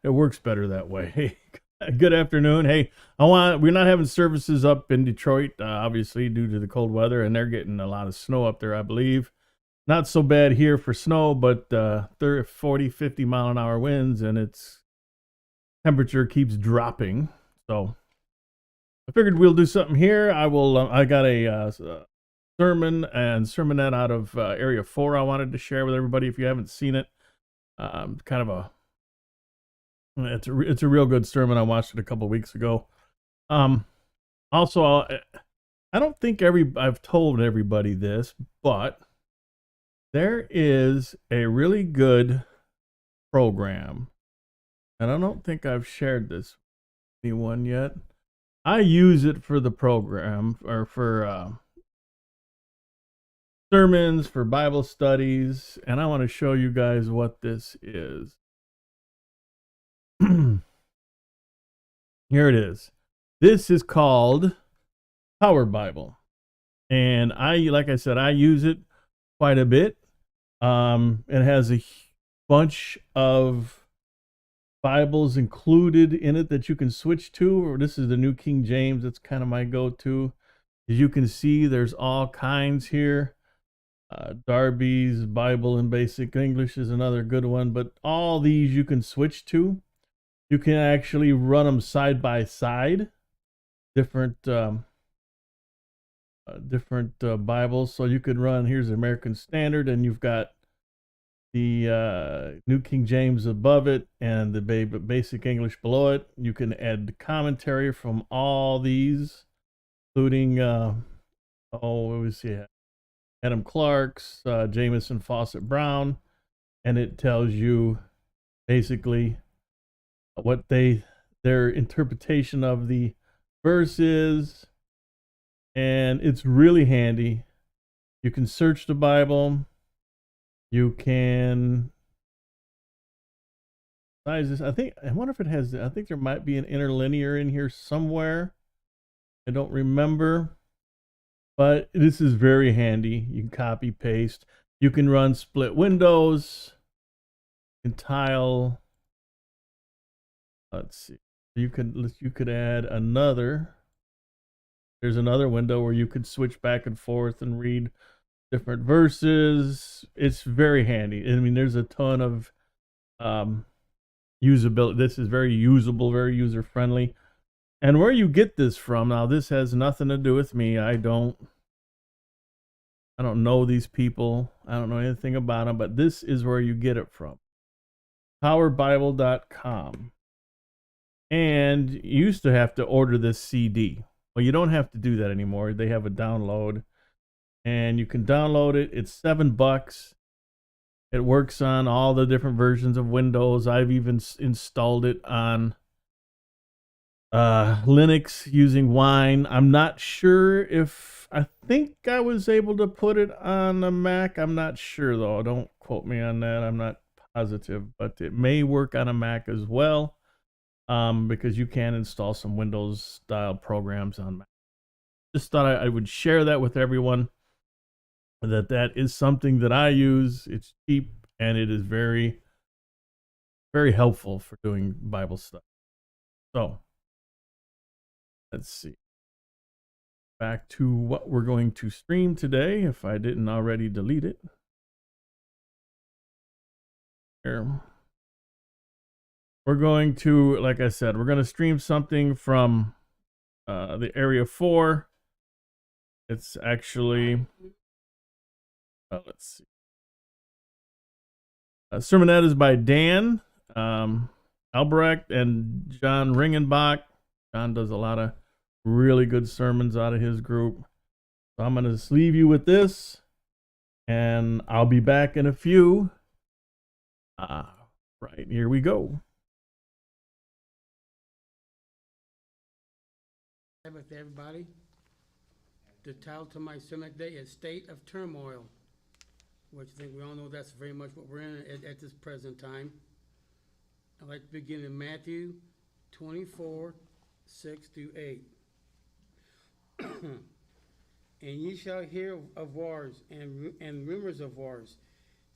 It works better that way. Hey, good afternoon. Hey, we're not having services up in Detroit, obviously due to the cold weather, and they're getting a lot of snow up there, I believe. Not so bad here for snow, but 30, 40, 50 mile an hour winds, and its temperature keeps dropping. So I figured we'll do something here. I got a sermon and sermonette out of Area 4 I wanted to share with everybody if you haven't seen it. Kind of a it's a real good sermon. I watched it a couple weeks ago. Um, also, I don't think I've told everybody this, but there is a really good program, and I don't think I've shared this with anyone yet. I use it for the program or for sermons, for Bible studies, and I want to show you guys what this is. Here it is. This is called Power Bible. And like I said, I use it quite a bit. It has a bunch of Bibles included in it that you can switch to. This is the New King James. It's kind of my go-to. As you can see, there's all kinds here. Darby's Bible in Basic English is another good one, but all these you can switch to. You can actually run them side by side, different Bibles. So you could run, here's the American Standard, and you've got the New King James above it and the Basic English below it. You can add commentary from all these, including, what was see, Adam Clark's, Jameson Fawcett Brown, and it tells you basically what their interpretation of the verse is, and it's really handy. You can search the Bible. You can size this. I wonder if it has. I think there might be an interlinear in here somewhere. I don't remember, but this is very handy. You can copy paste. You can run split windows. You can tile. Let's see. You could add another. There's another window where you could switch back and forth and read different verses. It's very handy. I mean, there's a ton of usability. This is very usable, very user friendly. And where you get this from, now this has nothing to do with me. I don't know these people. I don't know anything about them, but this is where you get it from. powerbible.com. And you used to have to order this CD. Well, you don't have to do that anymore. They have a download, and you can download it. It's $7. It works on all the different versions of Windows. I've even installed it on Linux using Wine. I'm not sure if I think I was able to put it on a Mac. I'm not sure though. Don't quote me on that. I'm not positive, but it may work on a Mac as well. Because you can install some Windows style programs on Mac. Just thought I would share that with everyone. That is something that I use. It's cheap and it is very, very helpful for doing Bible stuff. So let's see. Back to what we're going to stream today, if I didn't already delete it. Here. We're going to, like I said, we're going to stream something from the Area 4. It's actually, let's see. Sermonette is by Dan Albrecht and John Ringenbach. John does a lot of really good sermons out of his group. So I'm going to leave you with this, and I'll be back in a few. Right, here we go. With everybody, the title to my sermon today is State of Turmoil, which I think we all know that's very much what we're in at this present time. I'd like to begin in Matthew 24, 6 through 8. And ye shall hear of wars and rumors of wars.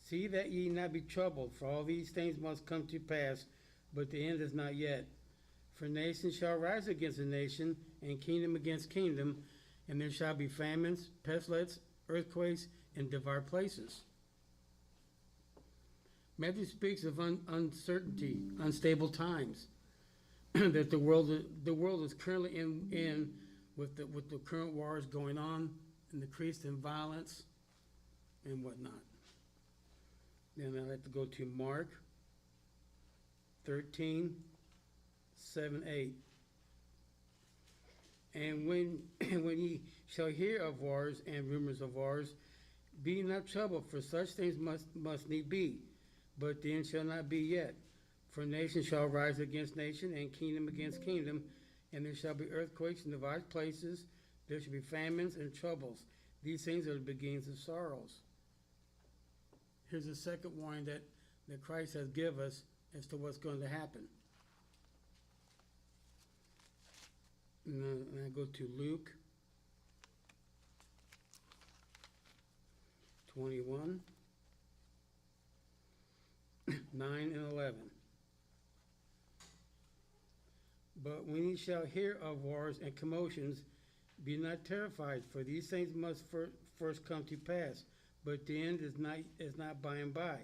See that ye not be troubled, for all these things must come to pass, but the end is not yet. For nation shall rise against a nation, and kingdom against kingdom, and there shall be famines, pestilence, earthquakes, in divers places. Matthew speaks of uncertainty, unstable times that the world is currently in with the current wars going on, and the increase in violence and whatnot. Then I'd like to go to Mark 13, 7, 8. And when ye shall hear of wars and rumors of wars, be not troubled, for such things must need be, but the end shall not be yet. For nation shall rise against nation, and kingdom against kingdom, and there shall be earthquakes in divers places. There shall be famines and troubles. These things are the beginnings of sorrows. Here's the second warning that Christ has given us as to what's going to happen. And I go to Luke 21, 9 and 11. But when ye shall hear of wars and commotions, be not terrified, for these things must first come to pass, but the end is not by and by.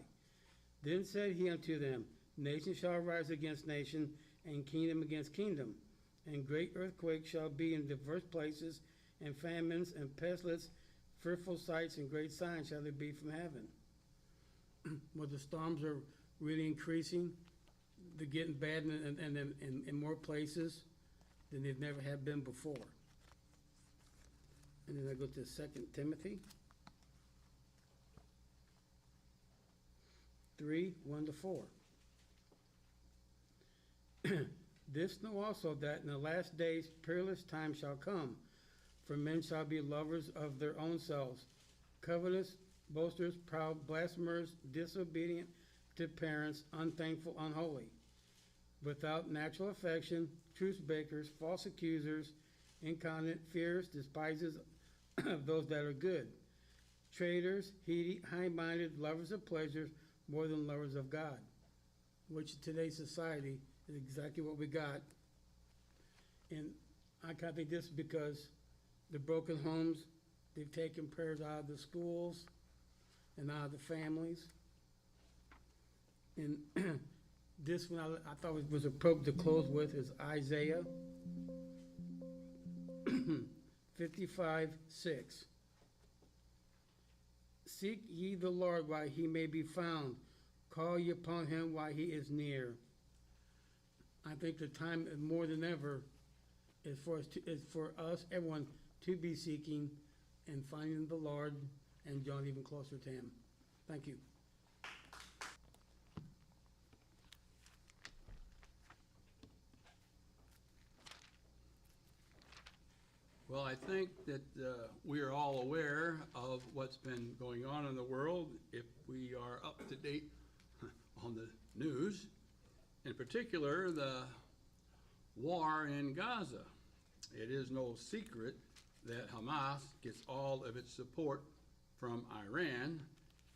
Then said he unto them, Nation shall rise against nation, and kingdom against kingdom, and great earthquakes shall be in diverse places, and famines and pestilence, fearful sights and great signs shall there be from heaven. Well, the storms are really increasing. They're getting bad in more places than they've never have been before. And then I go to 2 Timothy 3, 1 to 4. This know also that in the last days perilous times shall come, for men shall be lovers of their own selves, covetous, boasters, proud, blasphemers, disobedient to parents, unthankful, unholy, without natural affection, truce breakers, false accusers, incontinent, fierce, despisers of those that are good, traitors, heady, high-minded, lovers of pleasures more than lovers of God, which in today's society is exactly what we got. And I kind of think this is because the broken homes, they've taken prayers out of the schools and out of the families. And this one I thought was appropriate to close with is Isaiah 55, 6. Seek ye the Lord while he may be found. Call ye upon him while he is near. I think the time more than ever is for us, everyone, to be seeking and finding the Lord and drawn even closer to him. Thank you. Well, I think that we are all aware of what's been going on in the world if we are up to date on the news, in particular the war in Gaza. It is no secret that Hamas gets all of its support from Iran,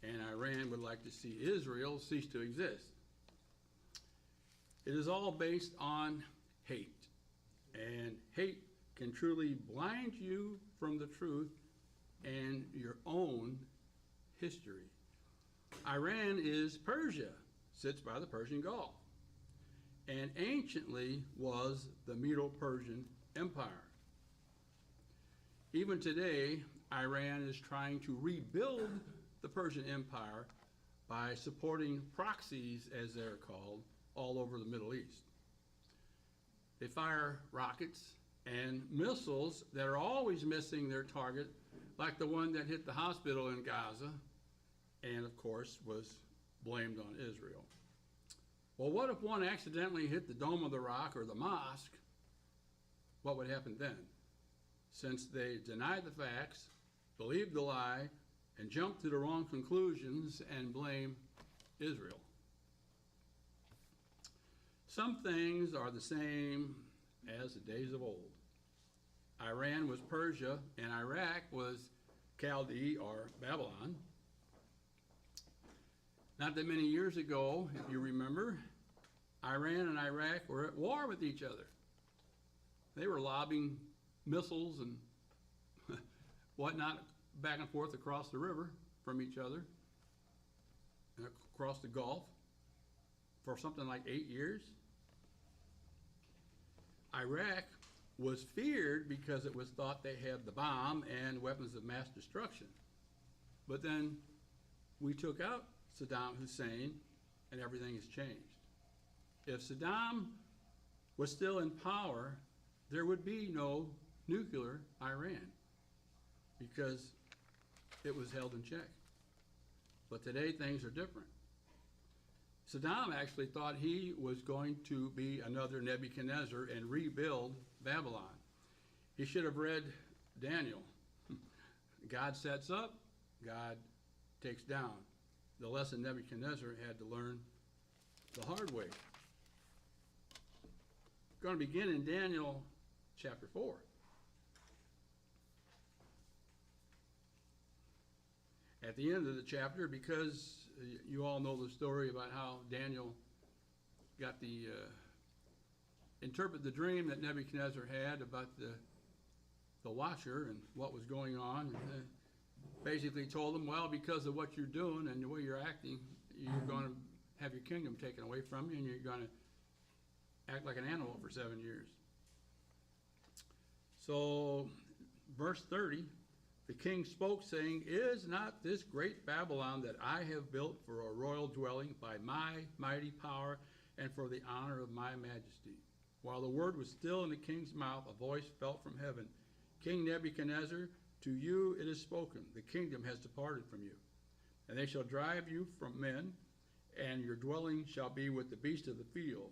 and Iran would like to see Israel cease to exist. It is all based on hate, and hate can truly blind you from the truth and your own history. Iran is Persia, sits by the Persian Gulf, and anciently was the Medo-Persian Empire. Even today, Iran is trying to rebuild the Persian Empire by supporting proxies, as they're called, all over the Middle East. They fire rockets and missiles that are always missing their target, like the one that hit the hospital in Gaza, and of course was blamed on Israel. Well, what if one accidentally hit the Dome of the Rock or the mosque? What would happen then? Since they denied the facts, believed the lie, and jumped to the wrong conclusions and blame Israel. Some things are the same as the days of old. Iran was Persia, and Iraq was Chaldee or Babylon. Not that many years ago, if you remember, Iran and Iraq were at war with each other. They were lobbing missiles and whatnot back and forth across the river from each other and across the Gulf for something like 8 years. Iraq was feared because it was thought they had the bomb and weapons of mass destruction. But then we took out Saddam Hussein and everything has changed. If Saddam was still in power, there would be no nuclear Iran because it was held in check. But today things are different. Saddam actually thought he was going to be another Nebuchadnezzar and rebuild Babylon. He should have read Daniel. God sets up, God takes down. The lesson Nebuchadnezzar had to learn the hard way. We're going to begin in Daniel chapter 4. At the end of the chapter, because you all know the story about how Daniel got the interpret the dream that Nebuchadnezzar had about the watcher and what was going on, and basically told him, well, because of what you're doing and the way you're acting, you're going to have your kingdom taken away from you, and you're going to act like an animal for 7 years. So, verse 30. The king spoke, saying, Is not this great Babylon that I have built for a royal dwelling by my mighty power and for the honor of my majesty? While the word was still in the king's mouth, a voice fell from heaven. King Nebuchadnezzar, to you it is spoken, the kingdom has departed from you. And they shall drive you from men, and your dwelling shall be with the beasts of the field.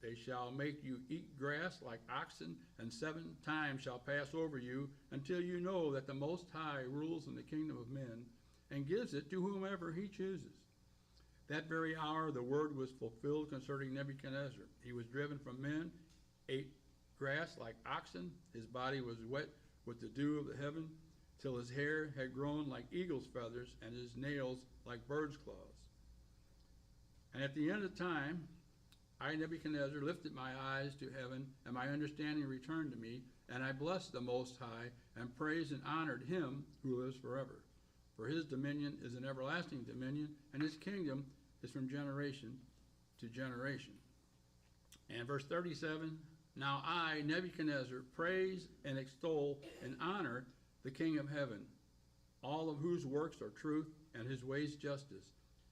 They shall make you eat grass like oxen, and 7 times shall pass over you, until you know that the Most High rules in the kingdom of men, and gives it to whomever he chooses. That very hour the word was fulfilled concerning Nebuchadnezzar. He was driven from men, ate grass like oxen, his body was wet with the dew of the heaven, till his hair had grown like eagle's feathers, and his nails like bird's claws. And at the end of time, I, Nebuchadnezzar, lifted my eyes to heaven, and my understanding returned to me, and I blessed the Most High, and praised and honored him who lives forever. For his dominion is an everlasting dominion, and his kingdom is from generation to generation. And verse 37, Now I, Nebuchadnezzar, praise and extol and honor the King of heaven, all of whose works are truth, and his ways justice,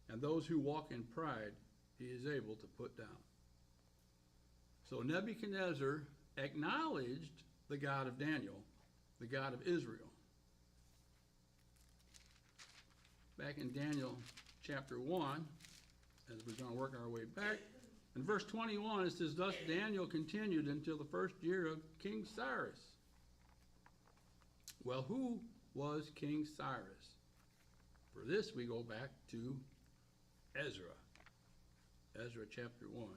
and those who walk in pride he is able to put down. So Nebuchadnezzar acknowledged the God of Daniel, the God of Israel. Back in Daniel chapter 1, as we're going to work our way back, in verse 21 it says, Thus Daniel continued until the first year of King Cyrus. Well, who was King Cyrus? For this we go back to Ezra. Ezra chapter 1.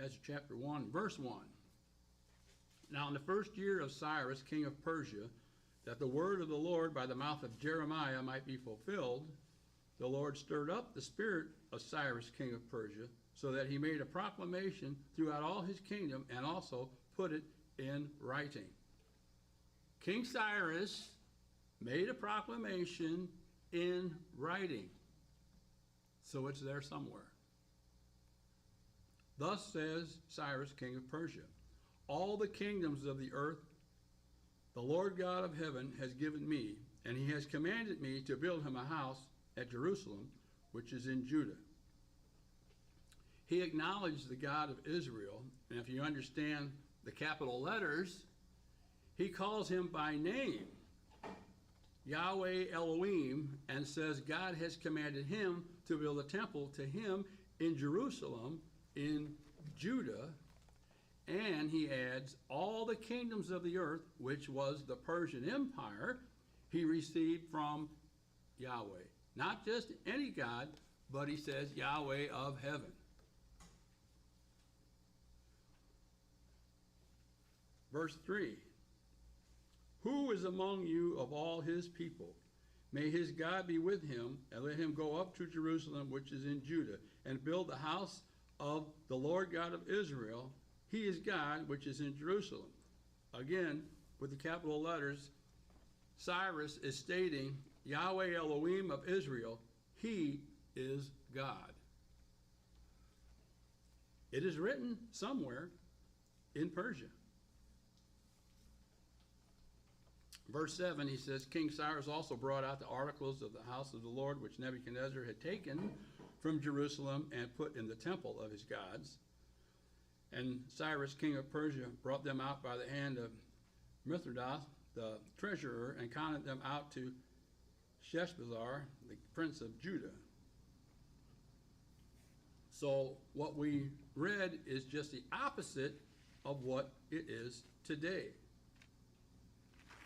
Ezra chapter 1, verse 1. Now in the first year of Cyrus, king of Persia, that the word of the Lord by the mouth of Jeremiah might be fulfilled, the Lord stirred up the spirit of Cyrus, king of Persia, so that he made a proclamation throughout all his kingdom, and also put it in writing. King Cyrus made a proclamation in writing, so it's there somewhere. Thus says Cyrus, king of Persia, all the kingdoms of the earth the Lord God of heaven has given me, and he has commanded me to build him a house at Jerusalem, which is in Judah. He acknowledged the God of Israel, and if you understand the capital letters, he calls him by name, Yahweh Elohim, and says God has commanded him to build a temple to him in Jerusalem, in Judah, and he adds all the kingdoms of the earth, which was the Persian Empire, he received from Yahweh. Not just any God, but he says Yahweh of heaven. Verse 3. Who is among you of all his people? May his God be with him, and let him go up to Jerusalem, which is in Judah, and build the house of the Lord God of Israel. He is God, which is in Jerusalem. Again, with the capital letters, Cyrus is stating, Yahweh Elohim of Israel, he is God. It is written somewhere in Persia. Verse 7, he says, King Cyrus also brought out the articles of the house of the Lord, which Nebuchadnezzar had taken from Jerusalem and put in the temple of his gods. And Cyrus, king of Persia, brought them out by the hand of Mithridates, the treasurer, and counted them out to Sheshbazzar, the prince of Judah. So what we read is just the opposite of what it is today.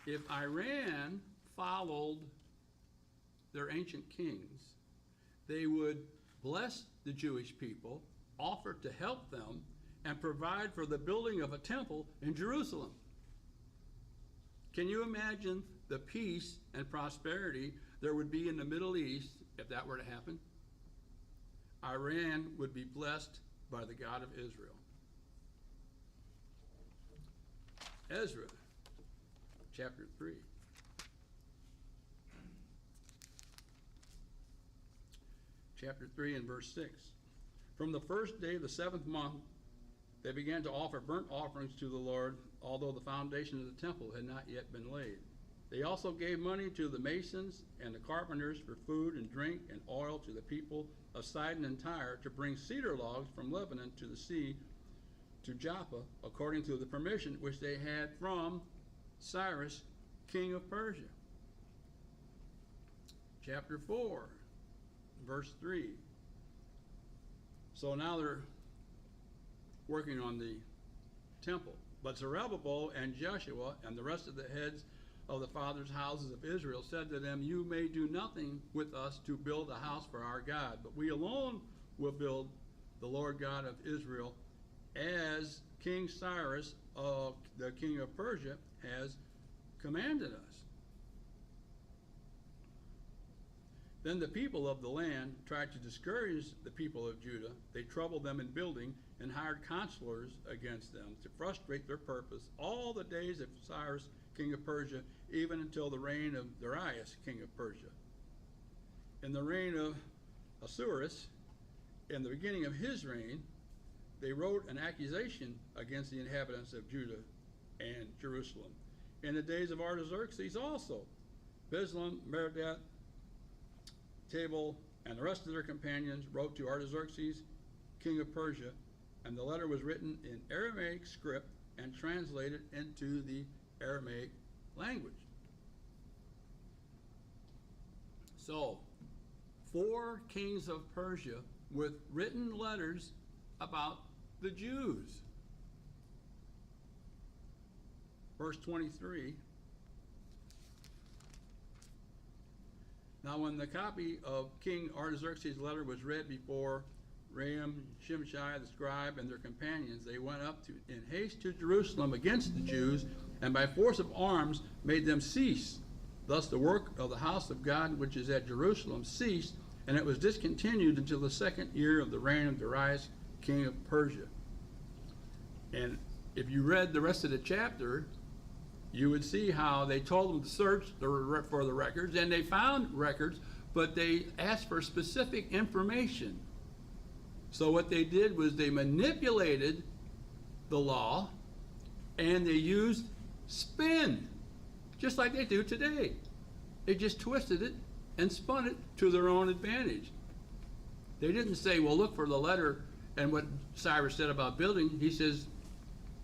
If Iran followed their ancient kings, they would bless the Jewish people, offer to help them, and provide for the building of a temple in Jerusalem. Can you imagine the peace and prosperity there would be in the Middle East if that were to happen? Iran would be blessed by the God of Israel. Ezra, chapter 3. Chapter 3 and verse 6. From the first day of the 7th month, they began to offer burnt offerings to the Lord, although the foundation of the temple had not yet been laid. They also gave money to the masons and the carpenters for food and drink and oil to the people of Sidon and Tyre to bring cedar logs from Lebanon to the sea to Joppa, according to the permission which they had from Cyrus, king of Persia. Chapter 4, verse 3. So now they're working on the temple. But Zerubbabel and Joshua and the rest of the heads of the fathers' houses of Israel said to them, You may do nothing with us to build a house for our God, but we alone will build the Lord God of Israel, as King Cyrus, the king of Persia, has commanded us. Then the people of the land tried to discourage the people of Judah. They troubled them in building and hired counselors against them to frustrate their purpose all the days of Cyrus, king of Persia, even until the reign of Darius, king of Persia. In the reign of Ahasuerus, in the beginning of his reign, they wrote an accusation against the inhabitants of Judah and Jerusalem. In the days of Artaxerxes also, Bislam, Merodach, Tabal, and the rest of their companions wrote to Artaxerxes, king of Persia, and the letter was written in Aramaic script and translated into the Aramaic language. So, 4 kings of Persia with written letters about the Jews. Verse 23. Now when the copy of King Artaxerxes' letter was read before Ram, Shimshai the scribe, and their companions, they went up in haste to Jerusalem against the Jews, and by force of arms made them cease. Thus the work of the house of God, which is at Jerusalem, ceased, and it was discontinued until the 2nd year of the reign of Darius, king of Persia. And if you read the rest of the chapter, you would see how they told them to search for the records, and they found records, but they asked for specific information. So what they did was they manipulated the law, and they used spin, just like they do today. They just twisted it and spun it to their own advantage. They didn't say, well, look for the letter and what Cyrus said about building. He says,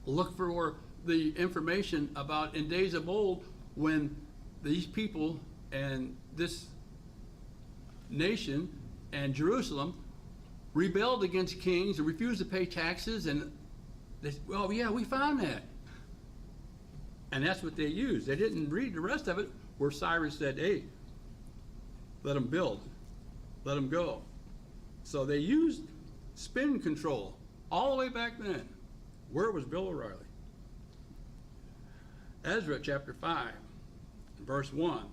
look for the information about in days of old when these people and this nation and Jerusalem rebelled against kings and refused to pay taxes, and they said, well, yeah, we found that. And that's what they used. They didn't read the rest of it where Cyrus said, hey, let them build, let them go. So they used spin control all the way back then. Where was Bill O'Reilly? Ezra chapter 5, verse 1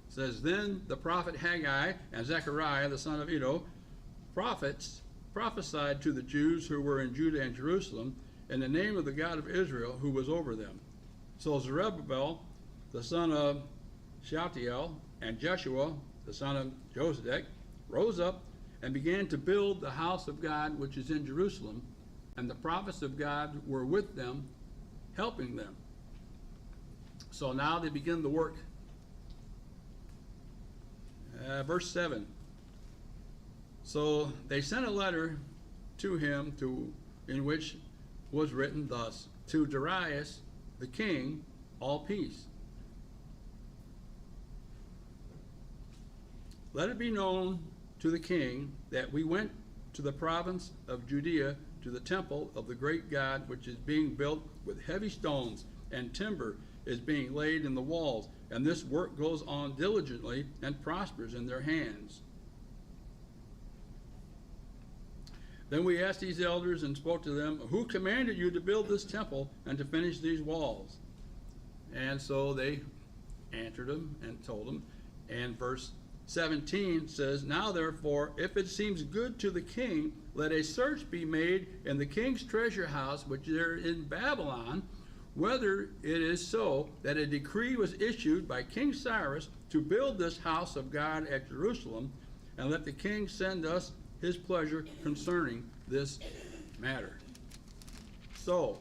says, Then the prophet Haggai and Zechariah, the son of Iddo, prophets, prophesied to the Jews who were in Judah and Jerusalem in the name of the God of Israel who was over them. So Zerubbabel, the son of Shealtiel, and Jeshua, the son of Josedek, rose up and began to build the house of God which is in Jerusalem, and the prophets of God were with them, helping them. So now they begin the work. Verse 7. So they sent a letter to him in which was written thus, To Darius the king, all peace. Let it be known to the king that we went to the province of Judea to the temple of the great God, which is being built with heavy stones, and timber is being laid in the walls, and this work goes on diligently and prospers in their hands. Then we asked these elders and spoke to them, Who commanded you to build this temple and to finish these walls? And so they answered them and told them. And verse 17 says, Now therefore, if it seems good to the king, let a search be made in the king's treasure house, which is in Babylon, whether it is so that a decree was issued by King Cyrus to build this house of God at Jerusalem, and let the king send us his pleasure concerning this matter. So,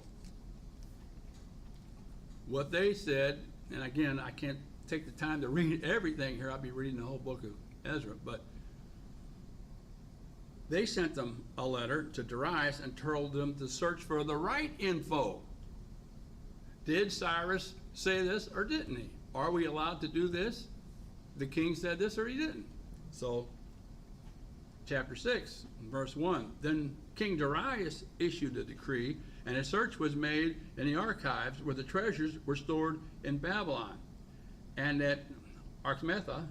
what they said, and again, I can't take the time to read everything here. I'll be reading the whole book of Ezra, but they sent them a letter to Darius and told them to search for the right info. Did Cyrus say this or didn't he? Are we allowed to do this? The king said this or he didn't. So, chapter 6, verse 1, Then King Darius issued a decree, and a search was made in the archives where the treasures were stored in Babylon. And at Archmetha,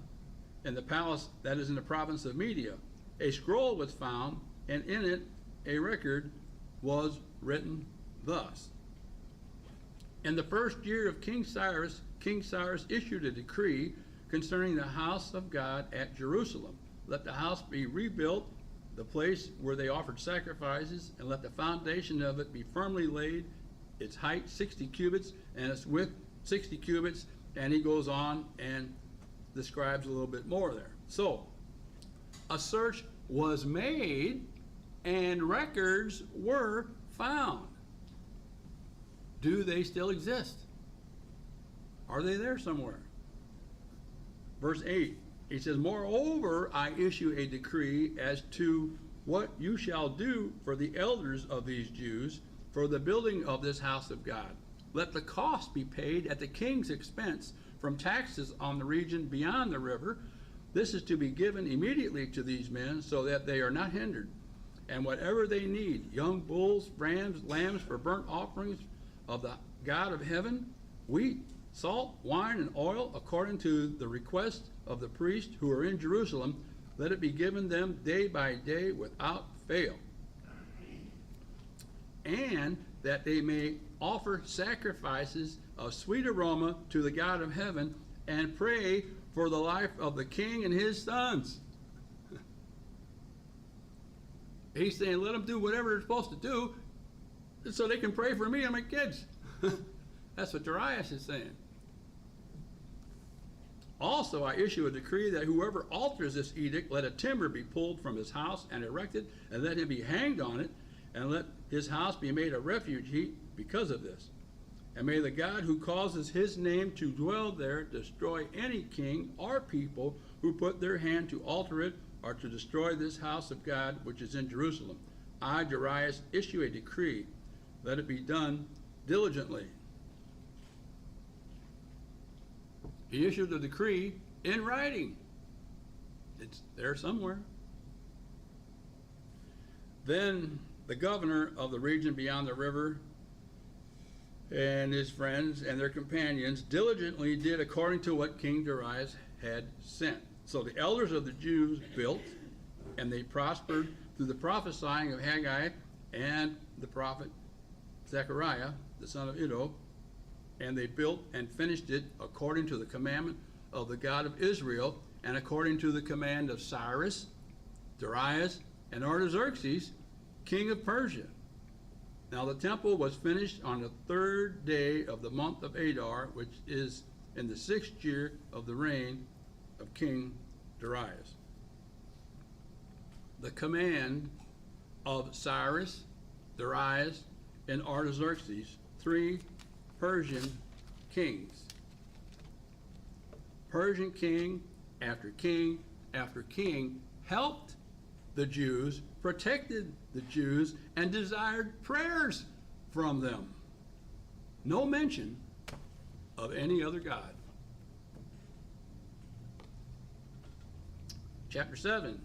in the palace that is in the province of Media, a scroll was found, and in it a record was written thus. In the first year of King Cyrus issued a decree concerning the house of God at Jerusalem. Let the house be rebuilt, the place where they offered sacrifices, and let the foundation of it be firmly laid, its height 60 cubits, and its width 60 cubits, and he goes on and describes a little bit more there. So, a search was made, and records were found. Do they still exist? Are they there somewhere? Verse 8, he says, Moreover, I issue a decree as to what you shall do for the elders of these Jews for the building of this house of God. Let the cost be paid at the king's expense from taxes on the region beyond the river. This is to be given immediately to these men so that they are not hindered. And whatever they need, young bulls, rams, lambs for burnt offerings of the God of heaven, wheat, salt, wine, and oil, according to the request of the priests who are in Jerusalem, let it be given them day by day without fail. And that they may offer sacrifices of sweet aroma to the God of heaven and pray for the life of the king and his sons. He's saying, let them do whatever they're supposed to do so they can pray for me and my kids. That's what Darius is saying. Also, I issue a decree that whoever alters this edict, let a timber be pulled from his house and erected, and let him be hanged on it, and let his house be made a refuge heap because of this. And may the God who causes his name to dwell there destroy any king or people who put their hand to alter it or to destroy this house of God which is in Jerusalem. I, Darius, issue a decree. Let it be done diligently. He issued a decree in writing. It's there somewhere. Then the governor of the region beyond the river and his friends and their companions diligently did according to what King Darius had sent. So the elders of the Jews built, and they prospered through the prophesying of Haggai and the prophet Zechariah, the son of Iddo, And they built and finished it according to the commandment of the God of Israel, and according to the command of Cyrus, Darius, and Artaxerxes, king of Persia. Now the temple was finished on the 3rd day of the month of Adar, which is in the 6th year of the reign of King Darius. The command of Cyrus, Darius, and Artaxerxes, 3 Persian kings. Persian king after king after king helped the Jews, protected the Jews, and desired prayers from them. No mention of any other God. Chapter 7,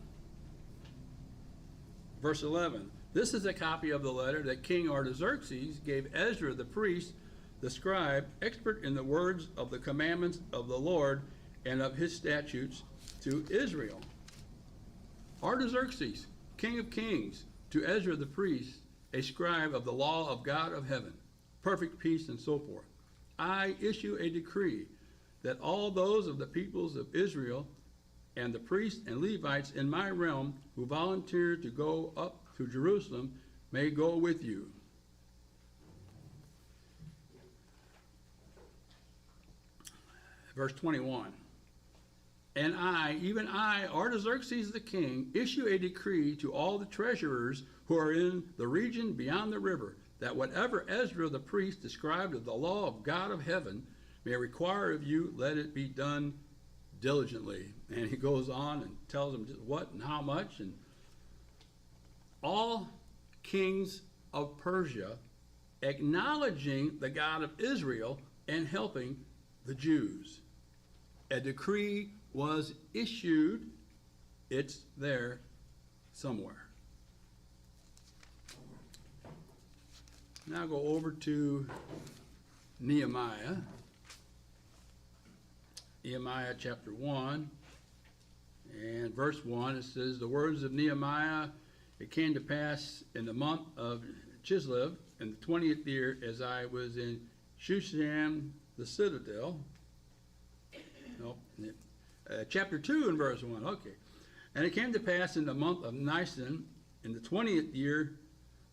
verse 11. This is a copy of the letter that King Artaxerxes gave Ezra the priest, the scribe, expert in the words of the commandments of the Lord and of his statutes, to Israel. Artaxerxes, king of kings, to Ezra the priest, a scribe of the law of God of heaven, perfect peace, and so forth. I issue a decree that all those of the peoples of Israel and the priests and Levites in my realm who volunteer to go up to Jerusalem may go with you. Verse 21. And I, even I, Artaxerxes the king, issue a decree to all the treasurers who are in the region beyond the river, that whatever Ezra the priest described of the law of God of heaven may require of you, let it be done diligently. And he goes on and tells them just what and how much. And all kings of Persia acknowledging the God of Israel and helping the Jews. A decree was issued. It's there somewhere. Now go over to Nehemiah. Nehemiah chapter 1 and verse 1. It says, the words of Nehemiah, it came to pass in the month of Chislev in the 20th year, as I was in Shushan the citadel. Nope. Chapter 2 and verse 1. Okay. And it came to pass in the month of Nisan, in the 20th year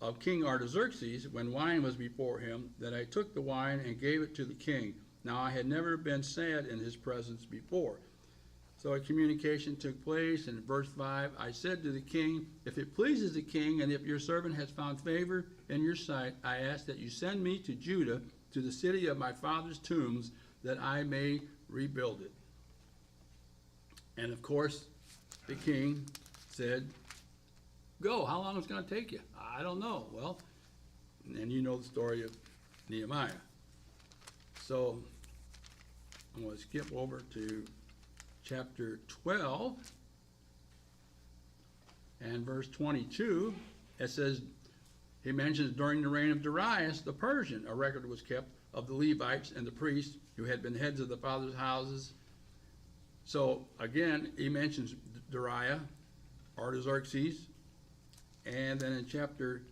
of King Artaxerxes, when wine was before him, that I took the wine and gave it to the king. Now I had never been sad in his presence before. So a communication took place. In verse 5, I said to the king, if it pleases the king, and if your servant has found favor in your sight, I ask that you send me to Judah, to the city of my father's tombs, that I may rebuild it. And of course, the king said, go. How long is it going to take you? I don't know. Well, and you know the story of Nehemiah. So I'm going to skip over to chapter 12 and verse 22. It says, he mentions during the reign of Darius the Persian, a record was kept of the Levites and the priests who had been heads of the fathers' houses. So again, he mentions Darius, Artaxerxes, and then in chapter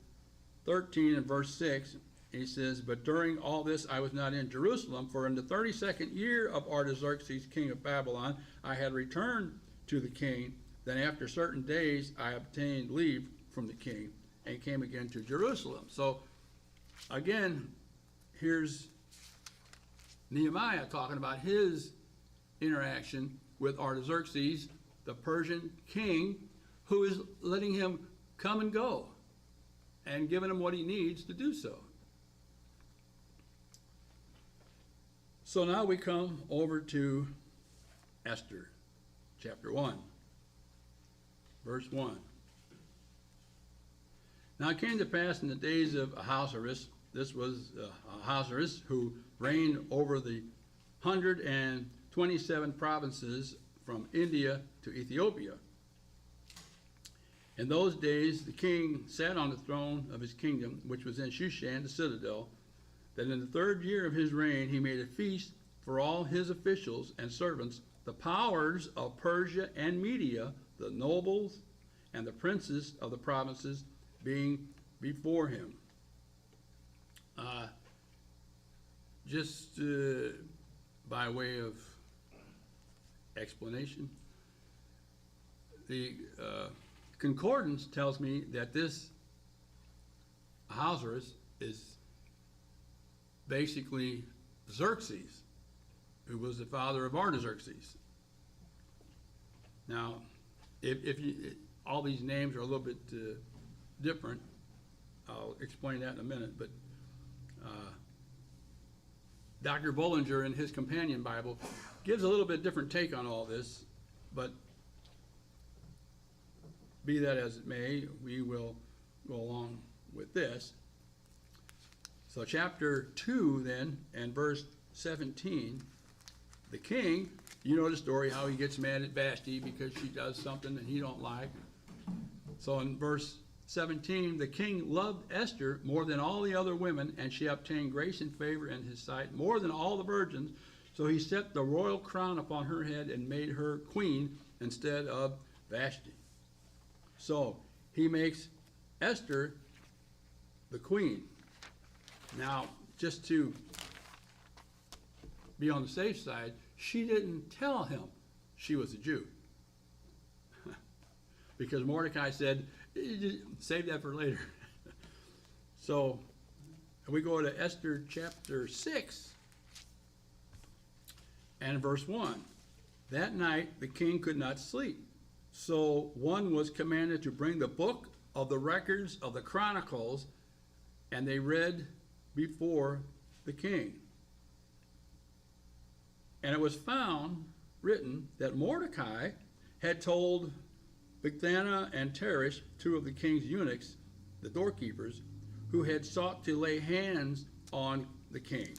13 and verse 6, he says, but during all this I was not in Jerusalem, for in the 32nd year of Artaxerxes, king of Babylon, I had returned to the king. Then after certain days I obtained leave from the king and came again to Jerusalem. So again, here's Nehemiah talking about his interaction with Artaxerxes, the Persian king, who is letting him come and go and giving him what he needs to do so. So now we come over to Esther, chapter 1, verse 1. Now it came to pass in the days of Ahasuerus, this was Ahasuerus who reigned over the 127 provinces from India to Ethiopia. In those days the king sat on the throne of his kingdom, which was in Shushan the citadel, that in the 3rd year of his reign he made a feast for all his officials and servants, the powers of Persia and Media, the nobles and the princes of the provinces being before him. just by way of explanation, the concordance tells me that this Ahasuerus is basically Xerxes, who was the father of Artaxerxes. Now, if you, all these names are a little bit different, I'll explain that in a minute, but Dr. Bollinger in his companion Bible gives a little bit different take on all this, but be that as it may, we will go along with this. So chapter 2 then, and verse 17, the king, you know the story, how he gets mad at Vashti because she does something that he don't like. So in verse 17, the king loved Esther more than all the other women, and she obtained grace and favor in his sight more than all the virgins. So he set the royal crown upon her head and made her queen instead of Vashti. So he makes Esther the queen. Now, just to be on the safe side, she didn't tell him she was a Jew. Because Mordecai said, save that for later. So we go to Esther chapter 6 and verse 1. That night the king could not sleep. So one was commanded to bring the book of the records of the Chronicles, and they read before the king. And it was found written that Mordecai had told Bigthana and Teresh, two of the king's eunuchs, the doorkeepers, who had sought to lay hands on the king.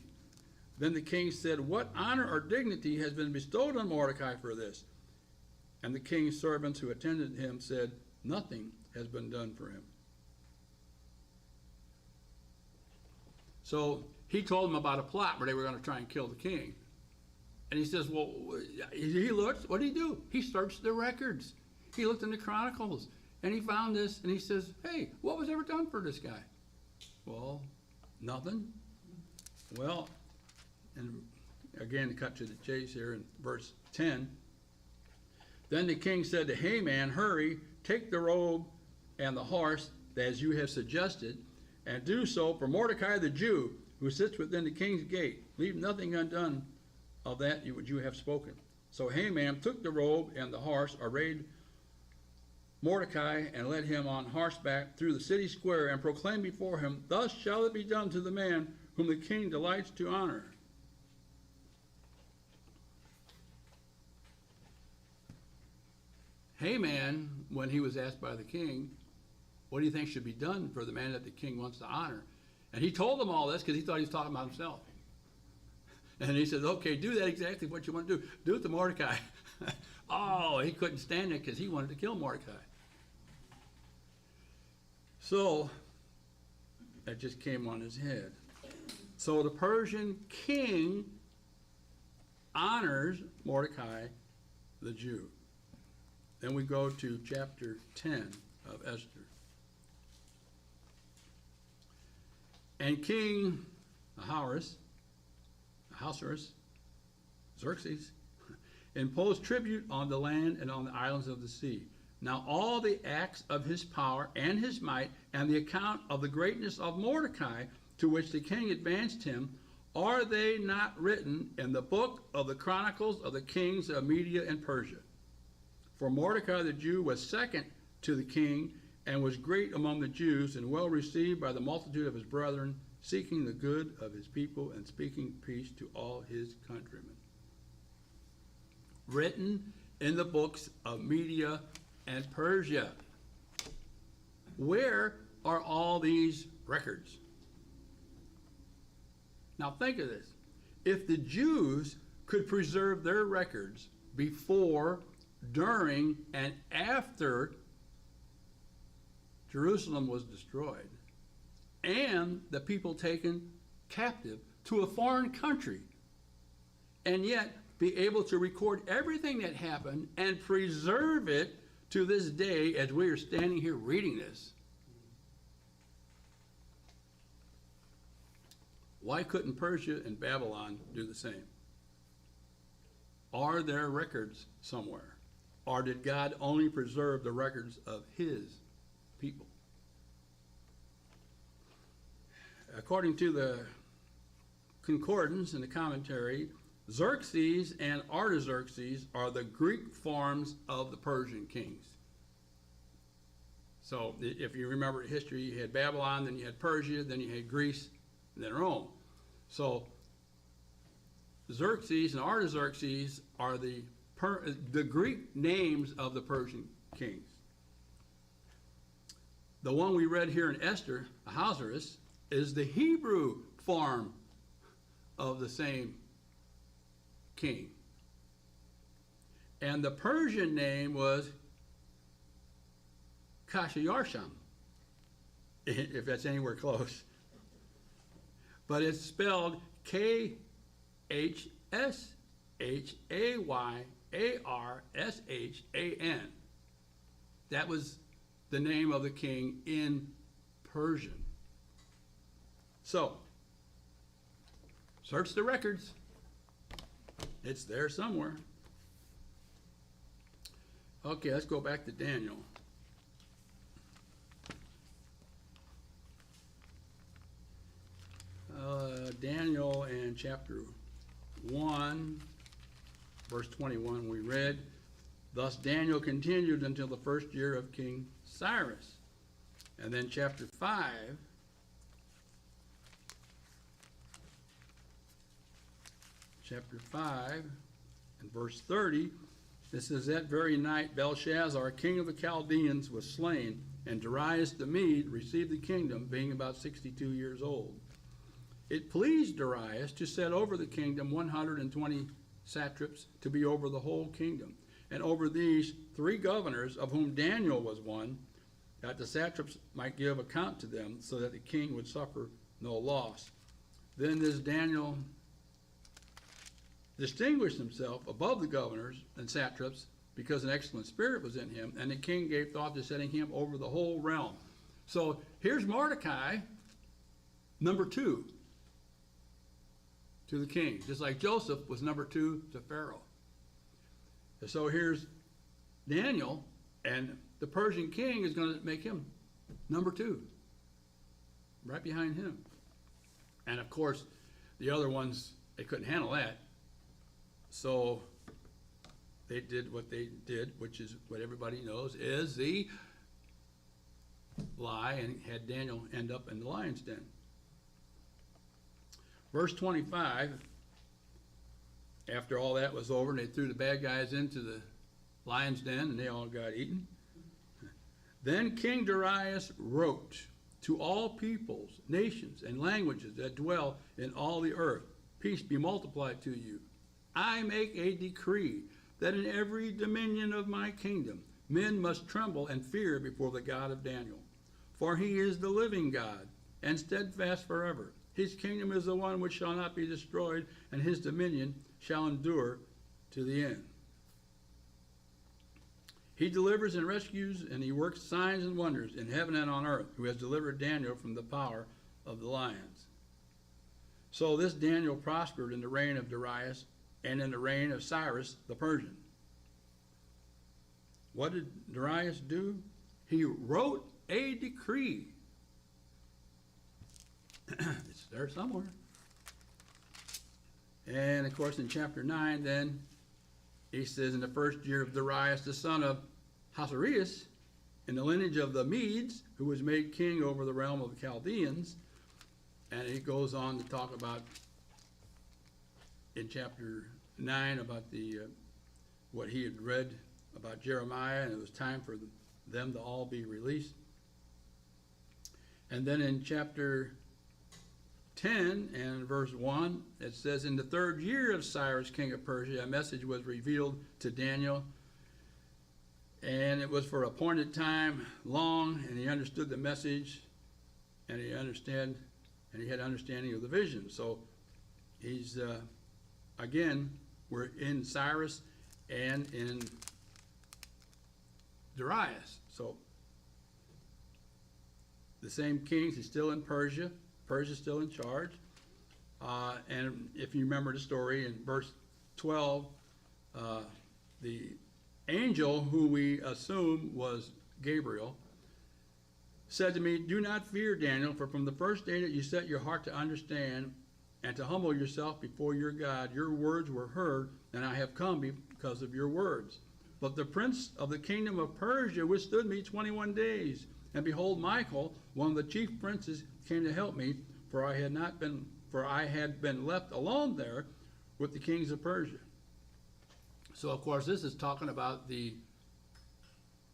Then the king said, "What honor or dignity has been bestowed on Mordecai for this?" And the king's servants who attended him said, "Nothing has been done for him." So he told them about a plot where they were going to try and kill the king. And he says, well, he looked, what did he do? He searched the records. He looked in the Chronicles, and he found this, and he says, hey, what was ever done for this guy? Well, nothing. Well, and again, to cut to the chase here in verse 10, then the king said to Haman, hurry, take the robe and the horse, as you have suggested, and do so for Mordecai the Jew, who sits within the king's gate. Leave nothing undone of that which you have spoken. So Haman took the robe and the horse, arrayed Mordecai, and led him on horseback through the city square, and proclaimed before him, thus shall it be done to the man whom the king delights to honor. Haman, when he was asked by the king, what do you think should be done for the man that the king wants to honor? And he told them all this because he thought he was talking about himself. And he says, okay, do that exactly what you want to do. Do it to Mordecai. Oh, he couldn't stand it because he wanted to kill Mordecai. So that just came on his head. So the Persian king honors Mordecai the Jew. Then we go to chapter 10 of Esther. And King Ahasuerus, Xerxes, imposed tribute on the land and on the islands of the sea. Now all the acts of his power and his might, and the account of the greatness of Mordecai, to which the king advanced him, are they not written in the book of the Chronicles of the kings of Media and Persia? For Mordecai the Jew was second to the king, and was great among the Jews, and well received by the multitude of his brethren, seeking the good of his people and speaking peace to all his countrymen. Written in the books of Media and Persia. Where are all these records? Now think of this. If the Jews could preserve their records before, during, and after Jerusalem was destroyed, and the people taken captive to a foreign country, and yet be able to record everything that happened and preserve it to this day as we are standing here reading this. Why couldn't Persia and Babylon do the same? Are there records somewhere? Or did God only preserve the records of his people? According to the concordance and the commentary, Xerxes and Artaxerxes are the Greek forms of the Persian kings. So if you remember history, you had Babylon, then you had Persia, then you had Greece, and then Rome. So Xerxes and Artaxerxes are the Greek names of the Persian kings. The one we read here in Esther, Ahasuerus, is the Hebrew form of the same king. And the Persian name was Khashayarsham, if that's anywhere close. But it's spelled Khshayarsham. That was the name of the king in Persian. So, search the records. It's there somewhere. Okay, let's go back to Daniel. Daniel in chapter 1, verse 21, we read, "Thus Daniel continued until the first year of King Cyrus." And then chapter 5, and verse 30, it says, "That very night Belshazzar, king of the Chaldeans, was slain, and Darius the Mede received the kingdom, being about 62 years old. It pleased Darius to set over the kingdom 120 satraps to be over the whole kingdom, and over these 3 governors, of whom Daniel was one, that the satraps might give account to them, so that the king would suffer no loss. Then this Daniel distinguished himself above the governors and satraps, because an excellent spirit was in him, and the king gave thought to setting him over the whole realm." So here's Mordecai, number 2 to the king, just like Joseph was number 2 to Pharaoh. So here's Daniel, and the Persian king is going to make him number 2, right behind him. And of course, the other ones, they couldn't handle that. So they did what they did, which is what everybody knows is the lie, and had Daniel end up in the lion's den. Verse 25, after all that was over and they threw the bad guys into the lion's den and they all got eaten, then King Darius wrote to all peoples, nations, and languages that dwell in all the earth, "Peace be multiplied to you. I make a decree that in every dominion of my kingdom men must tremble and fear before the God of Daniel. For he is the living God, and steadfast forever. His kingdom is the one which shall not be destroyed, and his dominion shall endure to the end. He delivers and rescues, and he works signs and wonders in heaven and on earth, who has delivered Daniel from the power of the lions." So this Daniel prospered in the reign of Darius and in the reign of Cyrus the Persian. What did Darius do? He wrote a decree. It's there somewhere. And of course in chapter 9 then, he says, "In the first year of Darius the son of Ahasuerus, in the lineage of the Medes, who was made king over the realm of the Chaldeans," and he goes on to talk about, in chapter 9, about the what he had read about Jeremiah, and it was time for them to all be released. And then in chapter 10 and verse 1, it says, "In the 3rd year of Cyrus, king of Persia, a message was revealed to Daniel, and it was for appointed time long, and he understood the message, and he had understanding of the vision." So he's, again, we're in Cyrus and in Darius. So the same kings, he's still in Persia. Persia's still in charge. And if you remember the story in verse 12, the angel, who we assume was Gabriel, said to me, "Do not fear, Daniel, for from the first day that you set your heart to understand and to humble yourself before your God, your words were heard, and I have come because of your words. But the prince of the kingdom of Persia withstood me 21 days. And behold, Michael, one of the chief princes, came to help me, for I had been left alone there with the kings of Persia." So, of course, this is talking about the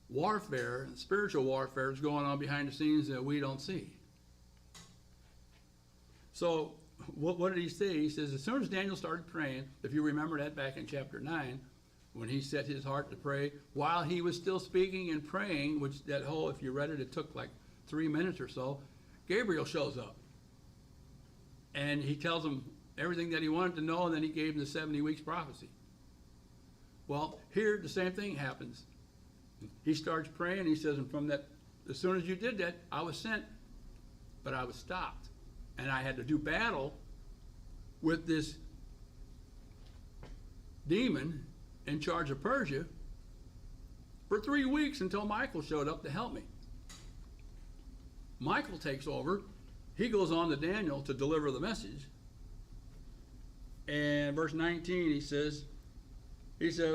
warfare, spiritual warfare is going on behind the scenes that we don't see. So, what did he say? He says, as soon as Daniel started praying, if you remember that back in chapter 9, when he set his heart to pray, while he was still speaking and praying, which that whole, if you read it, it took like 3 minutes or so, Gabriel shows up. And he tells him everything that he wanted to know, and then he gave him the 70 weeks prophecy. Well, here the same thing happens. He starts praying, he says, and from that, as soon as you did that, I was sent, but I was stopped. And I had to do battle with this demon in charge of Persia for 3 weeks until Michael showed up to help me. Michael takes over. He goes on to Daniel to deliver the message. And verse 19, he said,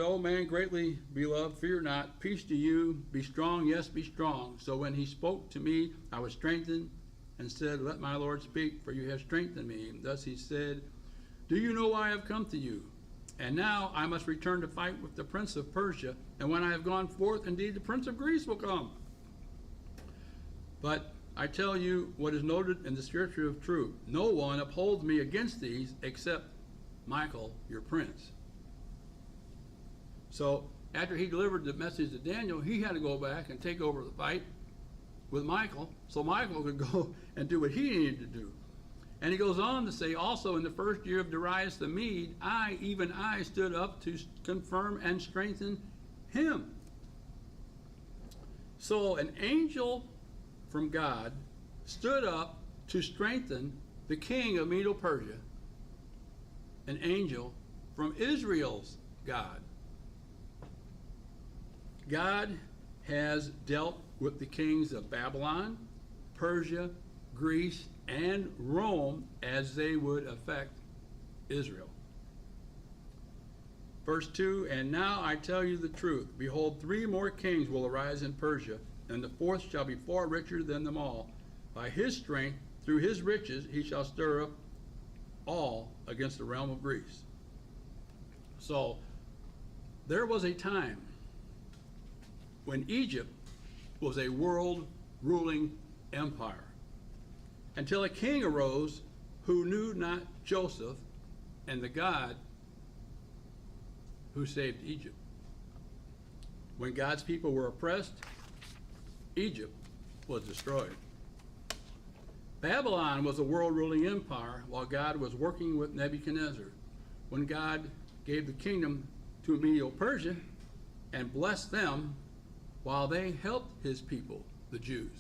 "O man greatly beloved, fear not. Peace to you. Be strong, yes, be strong." So when he spoke to me, I was strengthened and said, "Let my Lord speak, for you have strengthened me." And thus he said, "Do you know why I have come to you? And now I must return to fight with the prince of Persia. And when I have gone forth, indeed the prince of Greece will come. But I tell you what is noted in the scripture of truth. No one upholds me against these except Michael, your prince." So after he delivered the message to Daniel, he had to go back and take over the fight with Michael, so Michael could go and do what he needed to do. And he goes on to say, also in the first year of Darius the Mede, even I stood up to confirm and strengthen him. So an angel from God stood up to strengthen the king of Medo-Persia, an angel from Israel's God. God has dealt with the kings of Babylon, Persia, Greece, and Rome as they would affect Israel. Verse 2, "And now I tell you the truth. Behold, 3 more kings will arise in Persia, and the 4th shall be far richer than them all. By his strength, through his riches, he shall stir up all against the realm of Greece." So, there was a time when Egypt was a world ruling empire, until a king arose who knew not Joseph and the God who saved Egypt. When God's people were oppressed, Egypt was destroyed. Babylon was a world ruling empire while God was working with Nebuchadnezzar. When God gave the kingdom to Medo-Persia and blessed them while they helped his people, the Jews.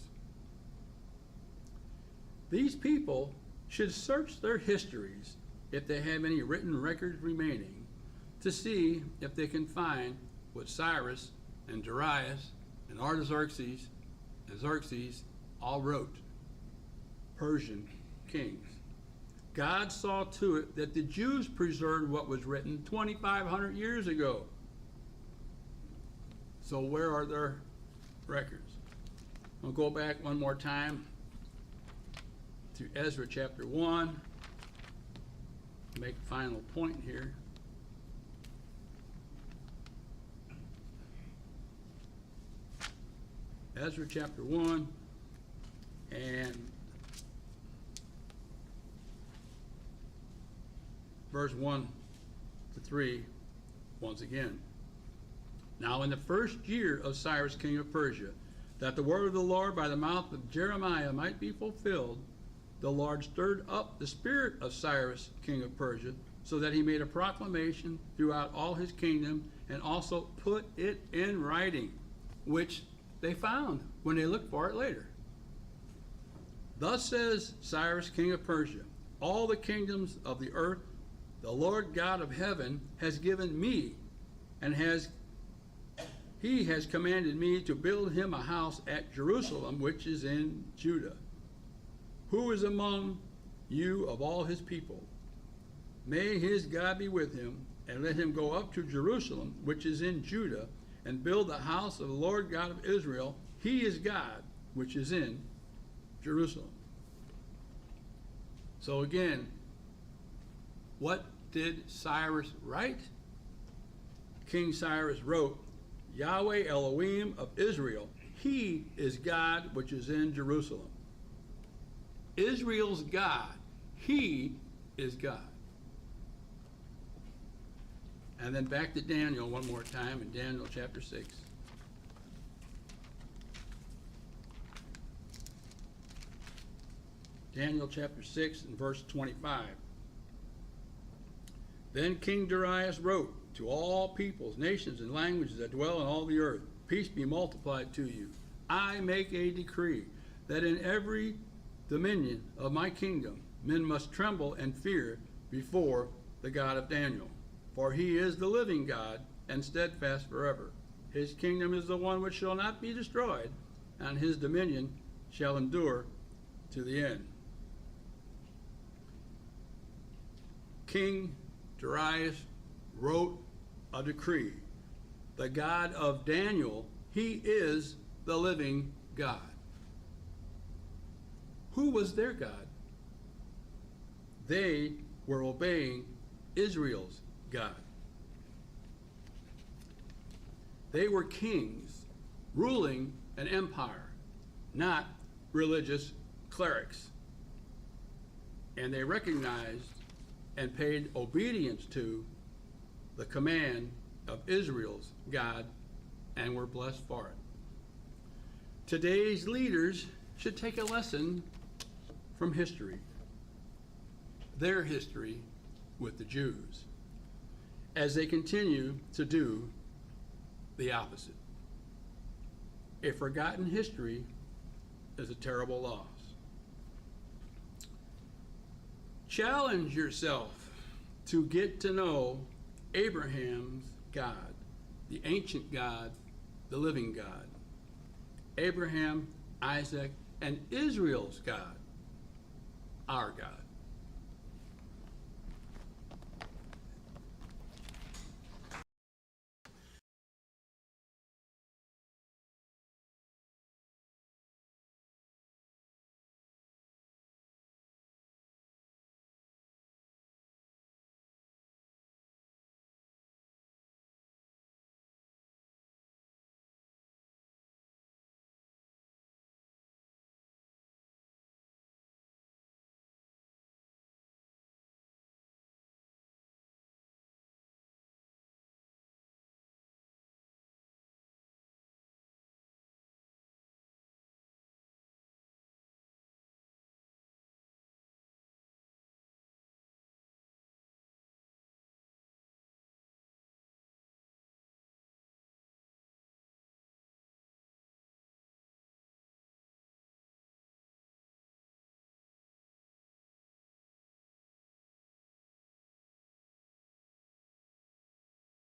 These people should search their histories, if they have any written records remaining, to see if they can find what Cyrus and Darius and Artaxerxes and Xerxes all wrote, Persian kings. God saw to it that the Jews preserved what was written 2,500 years ago. So where are their records? We'll go back one more time to Ezra chapter 1. Make a final point here. Ezra chapter 1 and verse 1 to 3 once again. "Now in the first year of Cyrus king of Persia, that the word of the Lord by the mouth of Jeremiah might be fulfilled, the Lord stirred up the spirit of Cyrus king of Persia, so that he made a proclamation throughout all his kingdom, and also put it in writing," which they found when they looked for it later. "Thus says Cyrus king of Persia, all the kingdoms of the earth the Lord God of heaven has given me, and he has commanded me to build him a house at Jerusalem, which is in Judah. Who is among you of all his people? May his God be with him, and let him go up to Jerusalem, which is in Judah, and build the house of the Lord God of Israel. He is God, which is in Jerusalem. So again, what did Cyrus write? King Cyrus wrote, Yahweh Elohim of Israel, he is God which is in Jerusalem. Israel's God, he is God. And then back to Daniel one more time in Daniel chapter 6. Daniel chapter 6 and verse 25. Then King Darius wrote to all peoples, nations, and languages that dwell on all the earth, peace be multiplied to you. I make a decree that in every dominion of my kingdom men must tremble and fear before the God of Daniel. For he is the living God and steadfast forever. His kingdom is the one which shall not be destroyed, and his dominion shall endure to the end. King Darius wrote a decree. The God of Daniel, he is the living God. Who was their God? They were obeying Israel's God. They were kings ruling an empire, not religious clerics. And they recognized and paid obedience to the command of Israel's God and were blessed for it. Today's leaders should take a lesson from history, their history with the Jews, as they continue to do the opposite. A forgotten history is a terrible loss. Challenge yourself to get to know Abraham's God, the ancient God, the living God. Abraham, Isaac, and Israel's God, our God.